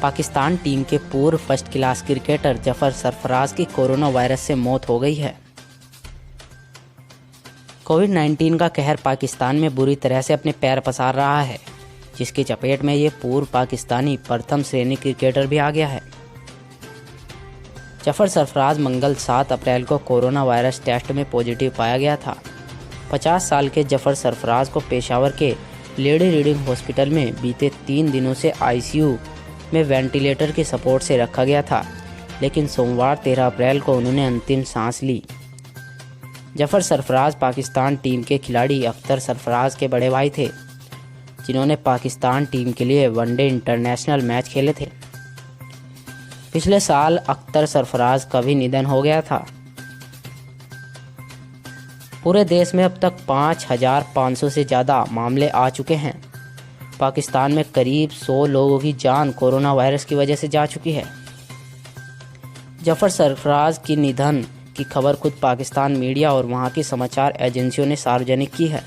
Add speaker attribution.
Speaker 1: Pakistan team के पूर्व first class cricketer Zafar Sarfaraz की कोरोना वायरस से मौत हो गई है। कोविड-19 का कहर पाकिस्तान में बुरी तरह से अपने पैर पसार रहा है, जिसकी चपेट में ये पूर्व पाकिस्तानी प्रथम श्रेणी क्रिकेटर भी आ गया है। जफर सरफराज मंगल 7 अप्रैल को कोरोना वायरस टेस्ट में पॉजिटिव पाया गया था। 50 साल के जफर सरफराज को पेशावर के लेडी रीडिंग हॉस्पिटल में बीते 3 दिनों से आईसीयू में वेंटिलेटर की सपोर्ट से रखा गया था, लेकिन सोमवार 13 अप्रैल को उन्होंने अंतिम सांस ली। जफर सरफराज पाकिस्तान टीम के खिलाड़ी अख्तर सरफराज के बड़े भाई थे, जिन्होंने पाकिस्तान टीम के लिए वनडे इंटरनेशनल मैच खेले थे। पिछले साल अख्तर सरफराज का भी निधन हो गया था। पूरे देश में अब तक 5,500 से ज़्यादा मामले आ चुके हैं। पाकिस्तान में करीब 100 लोगों की जान कोरोना वायरस की वजह से जा चुकी है। जफर सरफराज की निधन की खबर खुद पाकिस्तान मीडिया और वहां की समाचार एजेंसियों ने सार्वजनिक की है।